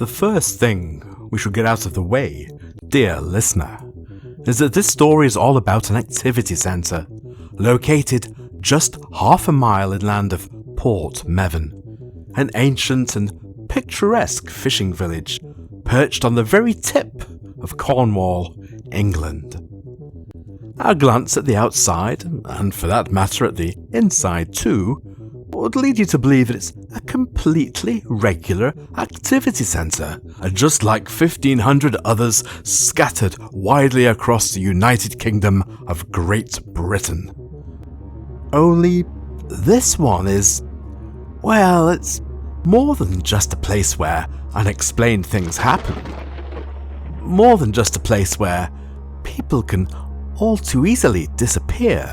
The first thing we should get out of the way, dear listener, is that this story is all about an activity centre located just half a mile inland of Port Mevin, an ancient and picturesque fishing village perched on the very tip of Cornwall, England. A glance at the outside, and for that matter at the inside too, would lead you to believe that it's a completely regular activity centre, just like 1,500 others scattered widely across the United Kingdom of Great Britain. Only this one is, well, it's more than just a place where unexplained things happen. More than just a place where people can all too easily disappear.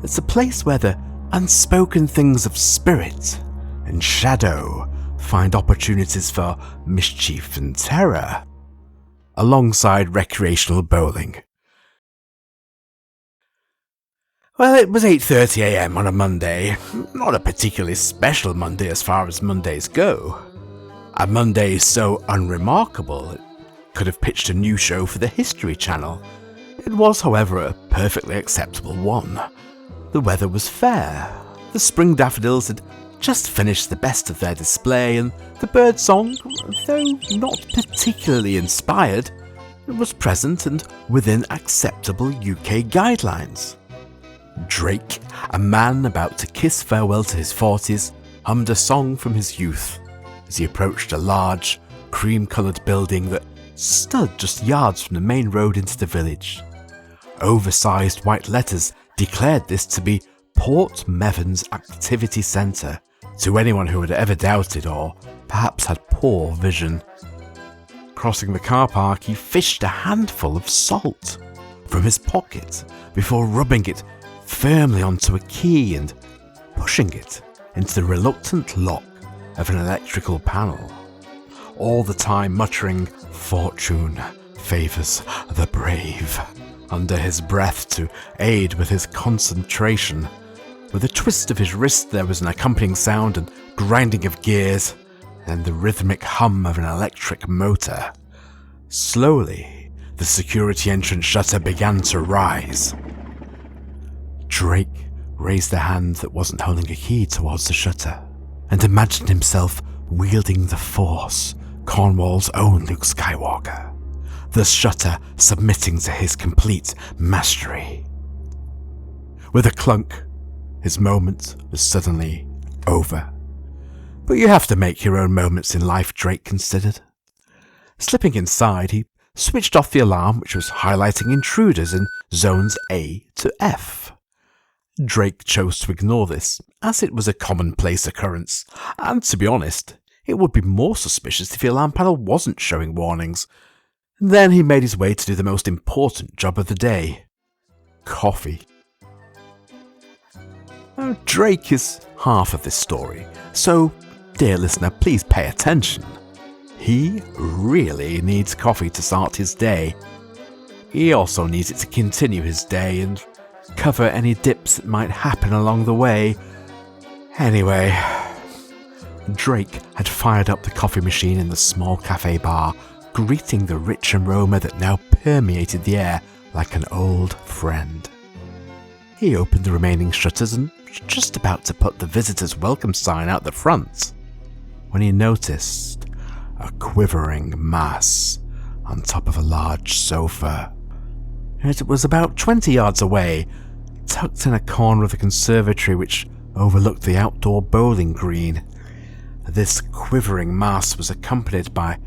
It's a place where the unspoken things of spirit and shadow find opportunities for mischief and terror, alongside recreational bowling. Well, it was 8:30 a.m. on a Monday, not a particularly special Monday as far as Mondays go. A Monday so unremarkable it could have pitched a new show for the History Channel. It was, however, a perfectly acceptable one. The weather was fair, the spring daffodils had just finished the best of their display, and the birdsong, though not particularly inspired, was present and within acceptable UK guidelines. Drake, a man about to kiss farewell to his 40s, hummed a song from his youth as he approached a large, cream-coloured building that stood just yards from the main road into the village. Oversized white letters declared this to be Port Mevin's Activity Centre, to anyone who had ever doubted or perhaps had poor vision. Crossing the car park, he fished a handful of salt from his pocket before rubbing it firmly onto a key and pushing it into the reluctant lock of an electrical panel, all the time muttering, "Fortune favours the brave," under his breath to aid with his concentration. With a twist of his wrist there was an accompanying sound and grinding of gears, and the rhythmic hum of an electric motor. Slowly, the security entrance shutter began to rise. Drake raised the hand that wasn't holding a key towards the shutter, and imagined himself wielding the Force, Cornwall's own Luke Skywalker, the shutter submitting to his complete mastery. With a clunk, his moment was suddenly over. But you have to make your own moments in life, Drake considered. Slipping inside, he switched off the alarm, which was highlighting intruders in zones A to F. Drake chose to ignore this, as it was a commonplace occurrence, and to be honest, it would be more suspicious if the alarm panel wasn't showing warnings. Then he made his way to do the most important job of the day: coffee. Now, Drake is half of this story, so, dear listener, please pay attention. He really needs coffee to start his day. He also needs it to continue his day and cover any dips that might happen along the way. Anyway, Drake had fired up the coffee machine in the small cafe bar, greeting the rich aroma that now permeated the air like an old friend. He opened the remaining shutters and was just about to put the visitor's welcome sign out the front when he noticed a quivering mass on top of a large sofa. It was about 20 yards away, tucked in a corner of the conservatory which overlooked the outdoor bowling green. This quivering mass was accompanied by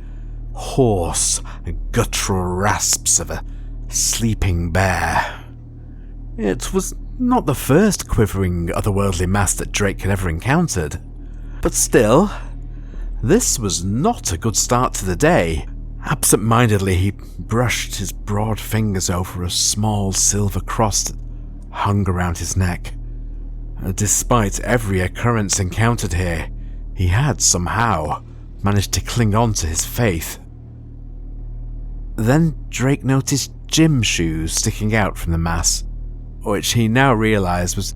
hoarse, guttural rasps of a sleeping bear. It was not the first quivering, otherworldly mass that Drake had ever encountered, but still, this was not a good start to the day. Absent-mindedly, he brushed his broad fingers over a small silver cross that hung around his neck. Despite every occurrence encountered here, he had somehow managed to cling on to his faith. Then Drake noticed gym shoes sticking out from the mass, which he now realised was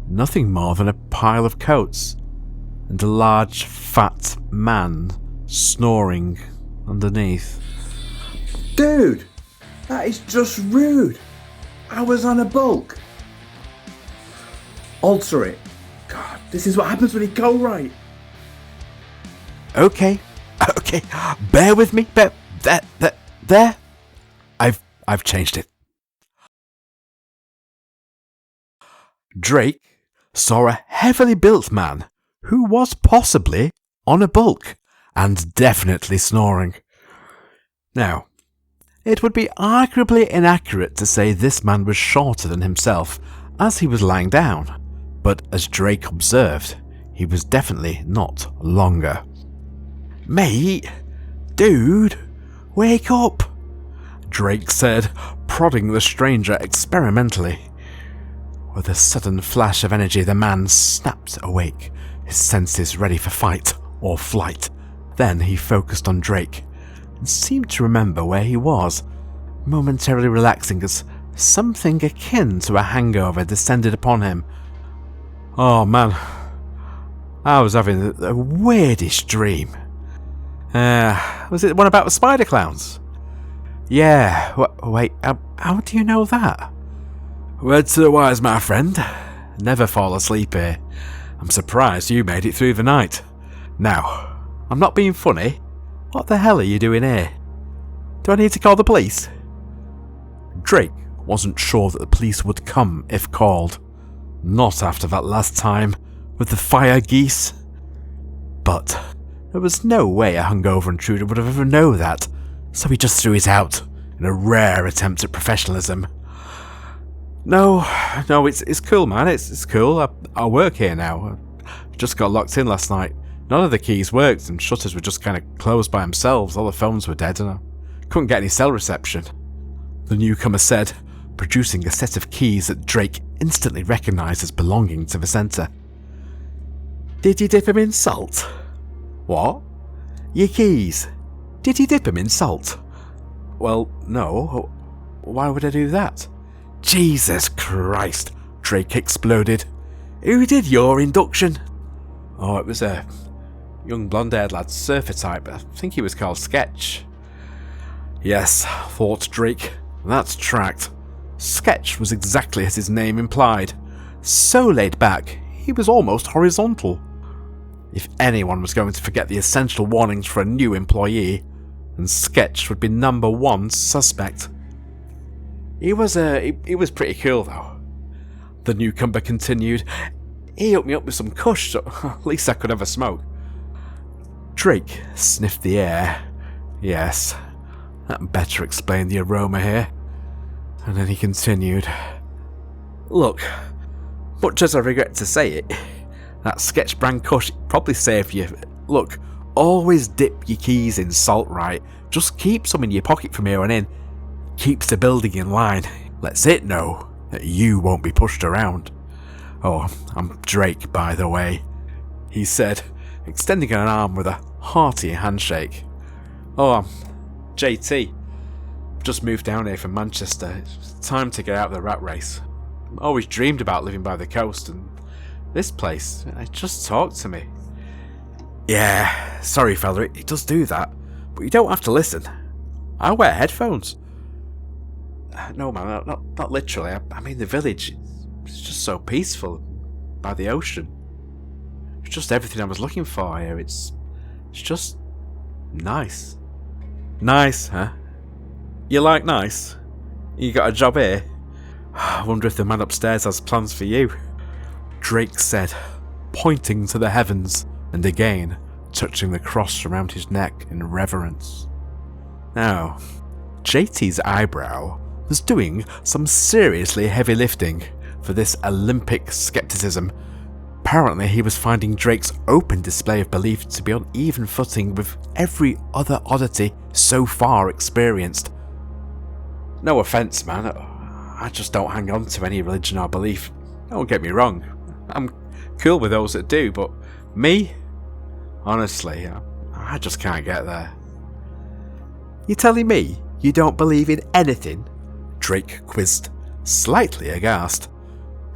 nothing more than a pile of coats, and a large, fat man snoring underneath. Dude, that is just rude. I was on a bulk. Alter it. God, this is what happens when you go right. Okay, bear with me. There. I've changed it. Drake saw a heavily built man who was possibly on a bulk and definitely snoring. Now, it would be arguably inaccurate to say this man was shorter than himself as he was lying down, but as Drake observed, he was definitely not longer. "Mate, dude, wake up," Drake said, prodding the stranger experimentally. With a sudden flash of energy, the man snapped awake, his senses ready for fight or flight. Then he focused on Drake and seemed to remember where he was, momentarily relaxing as something akin to a hangover descended upon him. "Oh man, I was having the weirdest dream. Was it one about the spider clowns?" "Yeah, wait, how do you know that?" "Word to the wise, my friend. Never fall asleep here. I'm surprised you made it through the night. Now, I'm not being funny. What the hell are you doing here? Do I need to call the police?" Drake wasn't sure that the police would come if called. Not after that last time with the fire geese. But there was no way a hungover intruder would have ever known that, so he just threw it out in a rare attempt at professionalism. No, it's cool, man. It's cool. I work here now. I just got locked in last night. None of the keys worked and shutters were just kind of closed by themselves. All the phones were dead and I couldn't get any cell reception," the newcomer said, producing a set of keys that Drake instantly recognised as belonging to the centre. "Did you dip them in salt?" "What?" "Your keys. Did you dip them in salt?" "Well, no. Why would I do that?" "Jesus Christ," Drake exploded. "Who did your induction?" "Oh, it was a young blonde-haired lad, surfer type. I think he was called Sketch." Yes, thought Drake. That's tracked. Sketch was exactly as his name implied. So laid back, he was almost horizontal. If anyone was going to forget the essential warnings for a new employee, then Sketch would be number one suspect. He was pretty cool though," the newcomer continued. "He hooked me up with some kush, so at least I could have a smoke." Drake sniffed the air. Yes, that better explain the aroma here. And then he continued. "Look, much as I regret to say it, that Sketch brand kush probably saved you. Look, always dip your keys in salt, right? Just keep some in your pocket from here on in. Keeps the building in line. Lets it know that you won't be pushed around. Oh, I'm Drake, by the way," he said, extending an arm with a hearty handshake. "Oh, I'm JT. Just moved down here from Manchester. It's time to get out of the rat race. Always dreamed about living by the coast, and this place, it just talked to me." "Yeah, sorry fella, it does do that, but you don't have to listen. I wear headphones." "No man, not literally. I mean the village, it's just so peaceful, by the ocean. It's just everything I was looking for here. It's just nice." "Nice, huh? You like nice? You got a job here? I wonder if the man upstairs has plans for you," Drake said, pointing to the heavens and again touching the cross around his neck in reverence. Now, JT's eyebrow was doing some seriously heavy lifting for this Olympic skepticism. Apparently he was finding Drake's open display of belief to be on even footing with every other oddity so far experienced. "No offence, man, I just don't hang on to any religion or belief. Don't get me wrong, I'm cool with those that do, but me? Honestly, I just can't get there." "You telling me you don't believe in anything?" Drake quizzed, slightly aghast,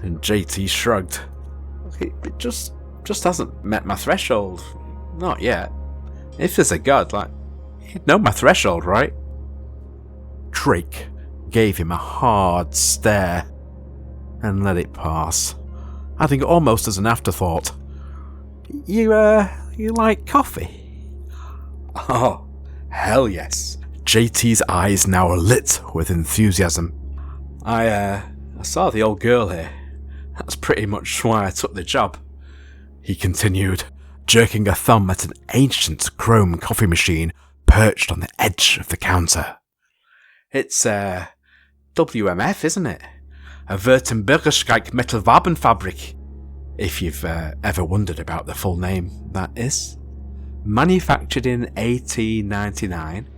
and JT shrugged. "It just hasn't met my threshold. Not yet. If there's a god, he'd know my threshold, right? Drake gave him a hard stare and let it pass, adding almost as an afterthought, You like coffee? Oh, hell yes. JT's eyes now lit with enthusiasm. I saw the old girl here. That's pretty much why I took the job, he continued, jerking a thumb at an ancient chrome coffee machine perched on the edge of the counter. It's, WMF, isn't it? A Württembergischkeit Metalwabenfabrik. If you've ever wondered about the full name, that is. Manufactured in 1899,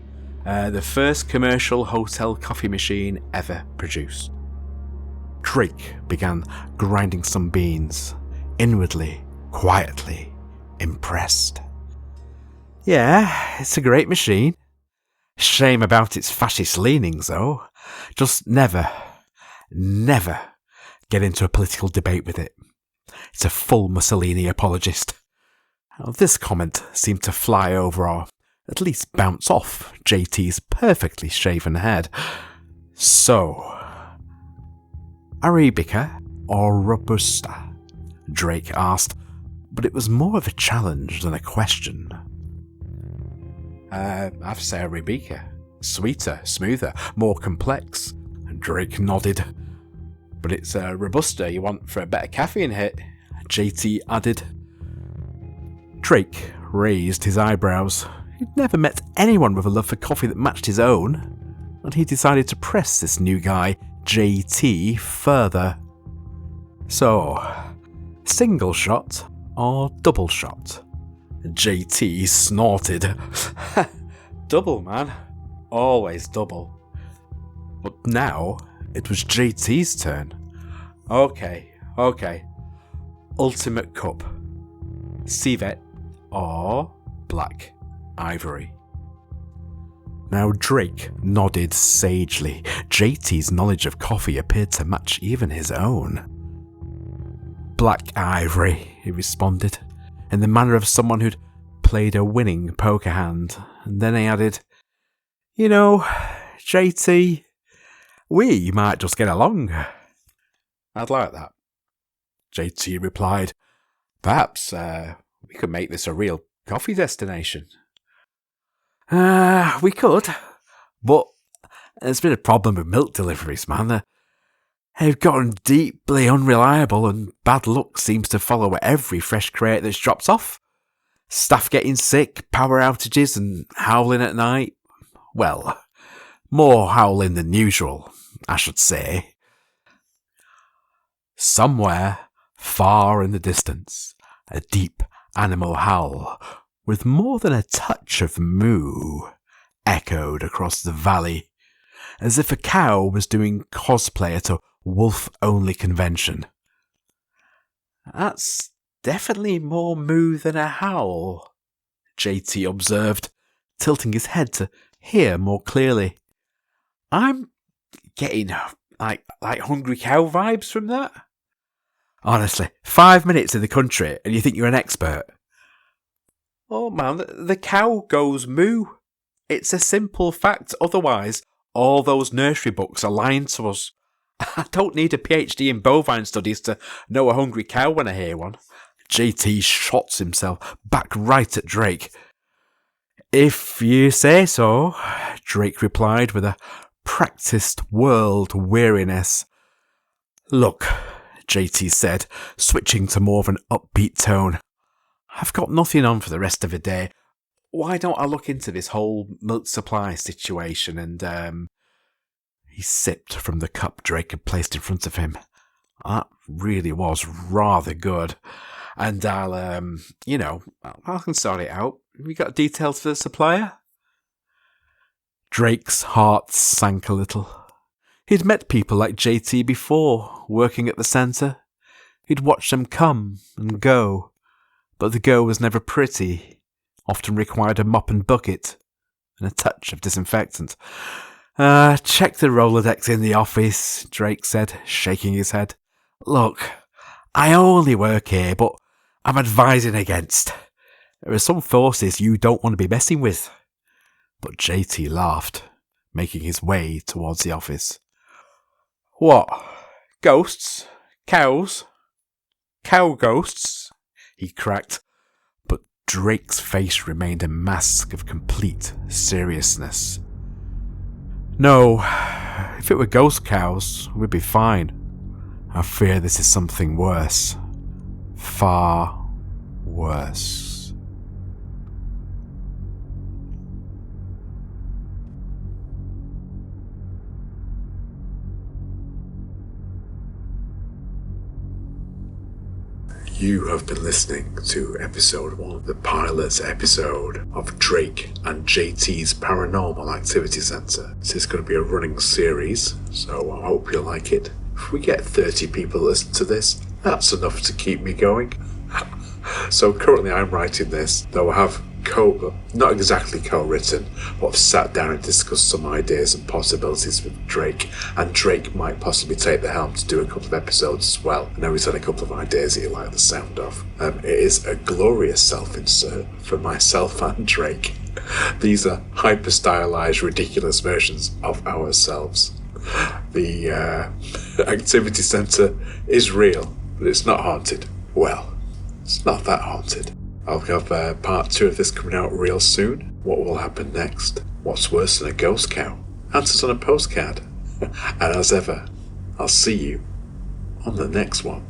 the first commercial hotel coffee machine ever produced. Drake began grinding some beans, inwardly, quietly, impressed. Yeah, it's a great machine. Shame about its fascist leanings, though. Just never get into a political debate with it. It's a full Mussolini apologist. Now, this comment seemed to fly over, or at least bounce off, JT's perfectly shaven head. So, Arabica or Robusta? Drake asked, but it was more of a challenge than a question. I'd say Arabica. Sweeter, smoother, more complex. Drake nodded. But it's Robusta you want for a better caffeine hit, JT added. Drake raised his eyebrows. He'd never met anyone with a love for coffee that matched his own, and he decided to press this new guy, JT, further. So, single shot or double shot? JT snorted. Double, man. Always double. But now, it was JT's turn. Okay. Ultimate cup. Civet or black ivory. Now Drake nodded sagely. JT's knowledge of coffee appeared to match even his own. Black ivory, he responded, in the manner of someone who'd played a winning poker hand, and then he added, You know, JT, we might just get along. I'd like that. JT replied, Perhaps we could make this a real coffee destination. We could, but there's been a problem with milk deliveries, man. They've gotten deeply unreliable, and bad luck seems to follow every fresh crate that's dropped off. Staff getting sick, power outages, and howling at night. Well, more howling than usual, I should say. Somewhere, far in the distance, a deep animal howl, with more than a touch of moo, echoed across the valley, as if a cow was doing cosplay at a wolf-only convention. That's definitely more moo than a howl, JT observed, tilting his head to hear more clearly. I'm getting like hungry cow vibes from that. Honestly, 5 minutes in the country and you think you're an expert? Oh man, the cow goes moo. It's a simple fact. Otherwise, all those nursery books are lying to us. I don't need a PhD in bovine studies to know a hungry cow when I hear one. JT shots himself back right at Drake. If you say so, Drake replied with a practiced world weariness. Look, JT said, switching to more of an upbeat tone. I've got nothing on for the rest of the day. Why don't I look into this whole milk supply situation? And he sipped from the cup Drake had placed in front of him. That really was rather good. And I can sort it out. Have you got details for the supplier? Drake's heart sank a little. He'd met people like JT before, working at the centre. He'd watched them come and go, but the go was never pretty, often required a mop and bucket, and a touch of disinfectant. Check the Rolodex in the office, Drake said, shaking his head. Look, I only work here, but I'm advising against. There are some forces you don't want to be messing with. But JT laughed, making his way towards the office. What? Ghosts? Cows? Cow ghosts? He cracked, but Drake's face remained a mask of complete seriousness. No, if it were ghost cows, we'd be fine. I fear this is something worse. Far worse. You have been listening to episode 1, the pilot episode of Drake and JT's Paranormal Activity Centre. This is going to be a running series, so I hope you'll like it. If we get 30 people listen to this, that's enough to keep me going. So currently I'm writing this, though I have not exactly co-written, but I've sat down and discussed some ideas and possibilities with Drake, and Drake might possibly take the helm to do a couple of episodes as well. I know he's had a couple of ideas that you like the sound of. It is a glorious self-insert for myself and Drake. These are hyper-stylized, ridiculous versions of ourselves. The activity centre is real, but it's not haunted. Well, it's not that haunted. I'll have part 2 of this coming out real soon. What will happen next? What's worse than a ghost cow? Answers on a postcard. And as ever, I'll see you on the next one.